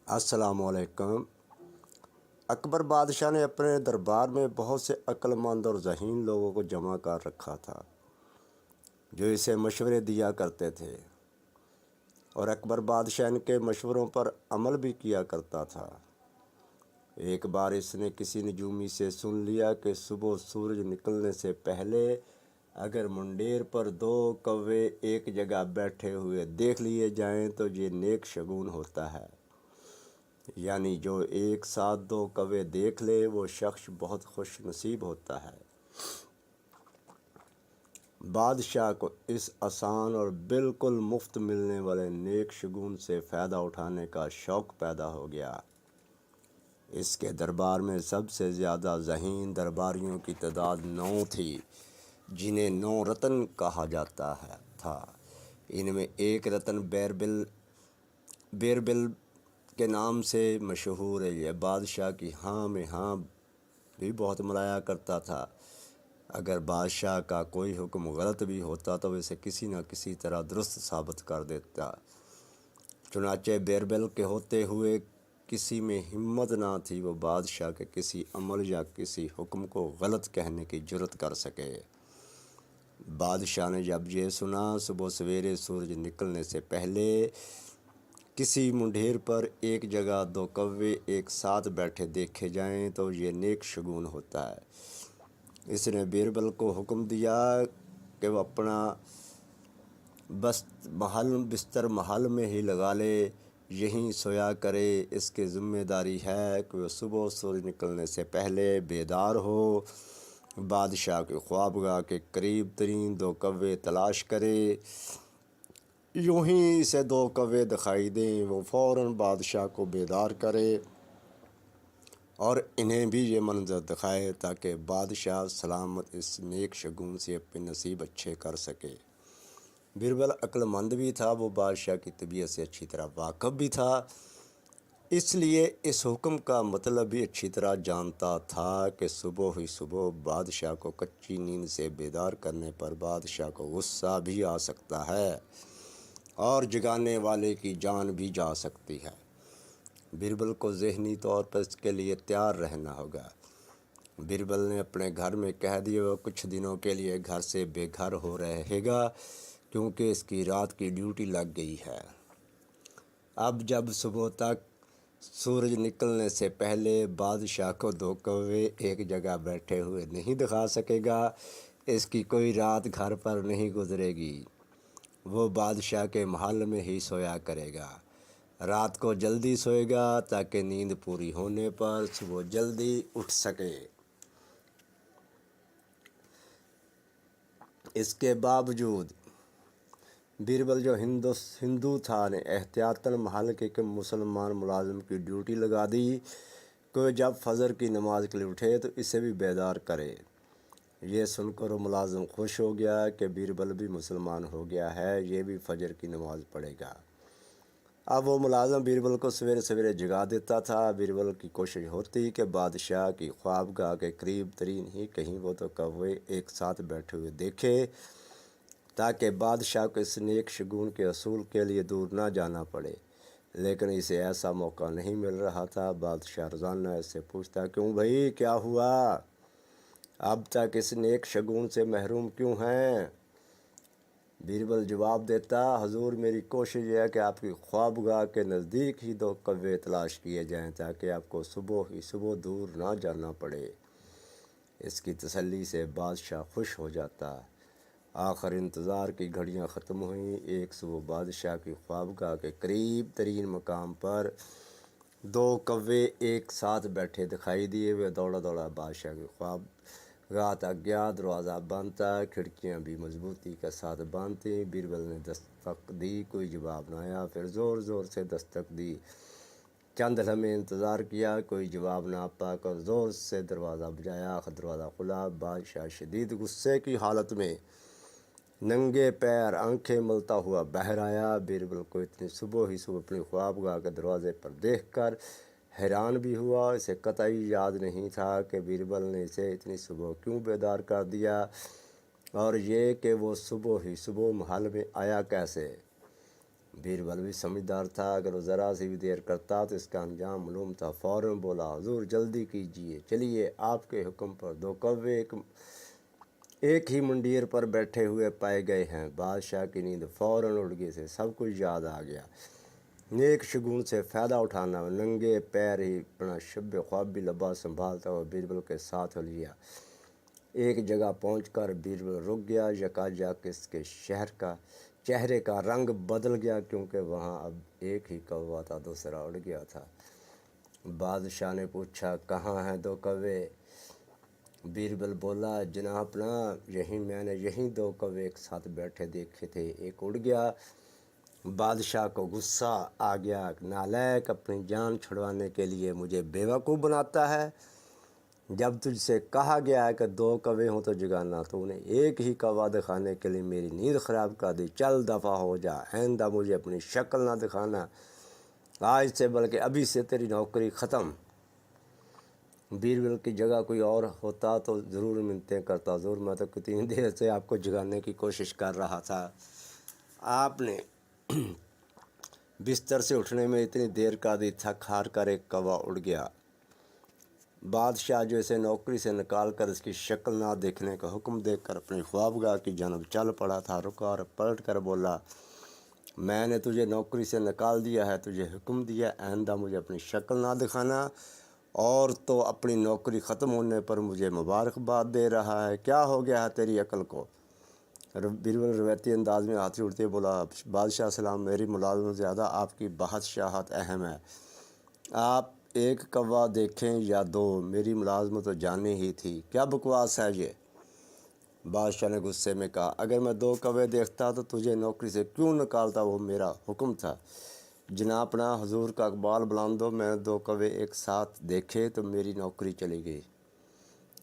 السلام علیکم۔ اکبر بادشاہ نے اپنے دربار میں بہت سے عقل مند اور ذہین لوگوں کو جمع کر رکھا تھا جو اسے مشورے دیا کرتے تھے، اور اکبر بادشاہ ان کے مشوروں پر عمل بھی کیا کرتا تھا۔ ایک بار اس نے کسی نجومی سے سن لیا کہ صبح سورج نکلنے سے پہلے اگر منڈیر پر 2 کوے ایک جگہ بیٹھے ہوئے دیکھ لیے جائیں تو یہ نیک شگون ہوتا ہے، یعنی جو ایک ساتھ 2 کوے دیکھ لے وہ شخص بہت خوش نصیب ہوتا ہے۔ بادشاہ کو اس آسان اور بالکل مفت ملنے والے نیک شگون سے فائدہ اٹھانے کا شوق پیدا ہو گیا۔ اس کے دربار میں سب سے زیادہ ذہین درباریوں کی تعداد 9 تھی، جنہیں 9 رتن کہا جاتا تھا۔ ان میں ایک رتن بیربل کے نام سے مشہور ہے۔ یہ بادشاہ کی ہاں میں ہاں بھی بہت ملایا کرتا تھا۔ اگر بادشاہ کا کوئی حکم غلط بھی ہوتا تو اسے کسی نہ کسی طرح درست ثابت کر دیتا۔ چنانچہ بیربل کے ہوتے ہوئے کسی میں ہمت نہ تھی وہ بادشاہ کے کسی عمل یا کسی حکم کو غلط کہنے کی جرات کر سکے۔ بادشاہ نے جب یہ سنا صبح سویرے سورج نکلنے سے پہلے کسی منڈیر پر ایک جگہ 2 کوے ایک ساتھ بیٹھے دیکھے جائیں تو یہ نیک شگون ہوتا ہے۔ اس نے بیربل کو حکم دیا کہ وہ اپنا بستر محل میں ہی لگا لے، یہیں سویا کرے۔ اس کی ذمہ داری ہے کہ وہ صبح سورج نکلنے سے پہلے بیدار ہو، بادشاہ کے خوابگاہ کے قریب ترین 2 کوے تلاش کرے۔ یوں ہی اسے 2 کوے دکھائی دیں وہ فوراً بادشاہ کو بیدار کرے اور انہیں بھی یہ منظر دکھائے تاکہ بادشاہ سلامت اس نیک شگون سے اپنے نصیب اچھے کر سکے۔ بیربل عقل مند بھی تھا، وہ بادشاہ کی طبیعت سے اچھی طرح واقف بھی تھا، اس لیے اس حکم کا مطلب بھی اچھی طرح جانتا تھا کہ صبح ہی صبح بادشاہ کو کچی نیند سے بیدار کرنے پر بادشاہ کو غصہ بھی آ سکتا ہے اور جگانے والے کی جان بھی جا سکتی ہے۔ بیربل کو ذہنی طور پر اس کے لیے تیار رہنا ہوگا۔ بیربل نے اپنے گھر میں کہہ دیا وہ کچھ دنوں کے لیے گھر سے بے گھر ہو رہے گا کیونکہ اس کی رات کی ڈیوٹی لگ گئی ہے۔ اب جب صبح تک سورج نکلنے سے پہلے بادشاہ کو 2 کوے ایک جگہ بیٹھے ہوئے نہیں دکھا سکے گا، اس کی کوئی رات گھر پر نہیں گزرے گی۔ وہ بادشاہ کے محل میں ہی سویا کرے گا، رات کو جلدی سوئے گا تاکہ نیند پوری ہونے پر صبح جلدی اٹھ سکے۔ اس کے باوجود بیربل جو ہندو تھا نے احتیاطاً محل کے ایک مسلمان ملازم کی ڈیوٹی لگا دی کہ جب فجر کی نماز کے لیے اٹھے تو اسے بھی بیدار کرے۔ یہ سن کر وہ ملازم خوش ہو گیا کہ بیربل بھی مسلمان ہو گیا ہے، یہ بھی فجر کی نماز پڑھے گا۔ اب وہ ملازم بیربل کو سویرے سویرے جگا دیتا تھا۔ بیربل کی کوشش ہوتی کہ بادشاہ کی خوابگاہ کے قریب ترین ہی کہیں وہ 2 کوے ایک ساتھ بیٹھے ہوئے دیکھے تاکہ بادشاہ کو اس نیک شگون کے حصول کے لیے دور نہ جانا پڑے، لیکن اسے ایسا موقع نہیں مل رہا تھا۔ بادشاہ روزانہ اس سے پوچھتا کیوں بھائی کیا ہوا، اب تک اس نیک شگون سے محروم کیوں ہیں؟ بیربل جواب دیتا حضور میری کوشش یہ ہے کہ آپ کی خوابگاہ کے نزدیک ہی 2 کوے تلاش کیے جائیں تاکہ آپ کو صبح ہی صبح دور نہ جانا پڑے۔ اس کی تسلی سے بادشاہ خوش ہو جاتا۔ آخر انتظار کی گھڑیاں ختم ہوئیں۔ ایک صبح بادشاہ کی خوابگاہ کے قریب ترین مقام پر 2 کوے ایک ساتھ بیٹھے دکھائی دیے۔ وہ دوڑا دوڑا بادشاہ کی خوابگاہ تک گیا، دروازہ بند تھا، کھڑکیاں بھی مضبوطی کے ساتھ بند تھیں۔ بیربل نے دستک دی، کوئی جواب نہ آیا، پھر زور زور سے دستک دی، چند لمحے انتظار کیا، کوئی جواب نہ پا کر زور سے دروازہ بجایا، آخر دروازہ کھلا۔ بادشاہ شدید غصے کی حالت میں ننگے پیر آنکھیں ملتا ہوا باہر آیا۔ بیربل کو اتنی صبح ہی صبح اپنی خوابگاہ کے دروازے پر دیکھ کر حیران بھی ہوا۔ اسے قطعی یاد نہیں تھا کہ بیربل نے اسے اتنی صبح کیوں بیدار کر دیا اور یہ کہ وہ صبح ہی صبح محل میں آیا کیسے۔ بیربل بھی سمجھدار تھا، اگر وہ ذرا سی بھی دیر کرتا تو اس کا انجام معلوم تھا۔ فوراً بولا، حضور جلدی کیجیے، چلیے آپ کے حکم پر دو کوے ایک ہی منڈیر پر بیٹھے ہوئے پائے گئے ہیں۔ بادشاہ کی نیند فوراً اڑ گئی سے سب کچھ یاد آ گیا۔ نیک شگون سے فائدہ اٹھانا، ننگے پیر ہی اپنا شب خواب بھی لباس سنبھالتا ہوا بیربل کے ساتھ لیا۔ ایک جگہ پہنچ کر بیربل رک گیا، یکایک اس کے چہرے کا رنگ بدل گیا، کیونکہ وہاں اب ایک ہی کوا تھا، دوسرا اڑ گیا تھا۔ بادشاہ نے پوچھا، کہاں ہیں دو کوے؟ بیربل بولا، جناب نا، میں نے یہیں دو کوے ایک ساتھ بیٹھے دیکھے تھے، ایک اڑ گیا۔ بادشاہ کو غصہ آ گیا، نالائق، اپنی جان چھڑوانے کے لیے مجھے بیوقوف بناتا ہے۔ جب تجھ سے کہا گیا ہے کہ دو کوے ہوں تو جگانا، تو انہیں ایک ہی کوا دکھانے کے لیے میری نیند خراب کر دی۔ چل دفع ہو جا، آئندہ مجھے اپنی شکل نہ دکھانا، آج سے بلکہ ابھی سے تیری نوکری ختم۔ بیربل کی جگہ کوئی اور ہوتا تو ضرور منتیں کرتا، حضور میں تو کتنی دیر سے آپ کو جگانے کی کوشش کر رہا تھا، آپ نے بستر سے اٹھنے میں اتنی دیر کر دی، تھک ہار کر ایک کوا اڑ گیا۔ بادشاہ جو اسے نوکری سے نکال کر اس کی شکل نہ دیکھنے کا حکم دے کر اپنی خوابگاہ کی جانب چل پڑا تھا، رکا اور پلٹ کر بولا، میں نے تجھے نوکری سے نکال دیا ہے، تجھے حکم دیا آئندہ مجھے اپنی شکل نہ دکھانا، اور تو اپنی نوکری ختم ہونے پر مجھے مبارکباد دے رہا ہے، کیا ہو گیا ہے تیری عقل کو؟ بیربل روایتی انداز میں ہاتھ اٹھتے بولا، بادشاہ سلام، میری ملازمت زیادہ آپ کی بادشاہت اہم ہے، آپ ایک کوا دیکھیں یا دو، میری ملازمت تو جانی ہی تھی، کیا بکواس ہے یہ؟ بادشاہ نے غصے میں کہا، اگر میں دو کوے دیکھتا تو تجھے نوکری سے کیوں نکالتا؟ وہ میرا حکم تھا۔ جناب نا، حضور کا اقبال بلند ہو، میں نے دو کوے ایک ساتھ دیکھے تو میری نوکری چلی گئی۔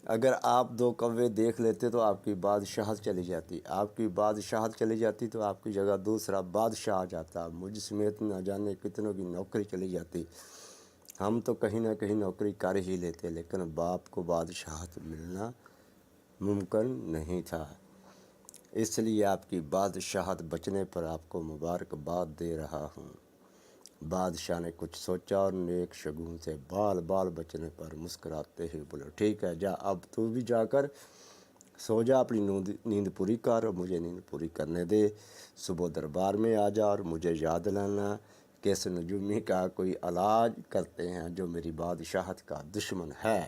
اگر آپ دو کوے دیکھ لیتے تو آپ کی بادشاہت چلی جاتی، آپ کی بادشاہت چلی جاتی تو آپ کی جگہ دوسرا بادشاہ آ جاتا، مجھ سمیت نہ جانے کتنوں کی نوکری چلی جاتی، ہم تو کہیں نہ کہیں نوکری کر ہی لیتے، لیکن باپ کو بادشاہت ملنا ممکن نہیں تھا، اس لیے آپ کی بادشاہت بچنے پر آپ کو مبارکباد دے رہا ہوں۔ بادشاہ نے کچھ سوچا اور نیک شگون سے بال بچنے پر مسکراتے ہی بولے، ٹھیک ہے، جا، اب تو بھی جا کر سو جا، اپنی نیند پوری کر اور مجھے نیند پوری کرنے دے، صبح دربار میں آ جا اور مجھے یاد لانا کہ اس نجومی کا کوئی علاج کرتے ہیں جو میری بادشاہت کا دشمن ہے۔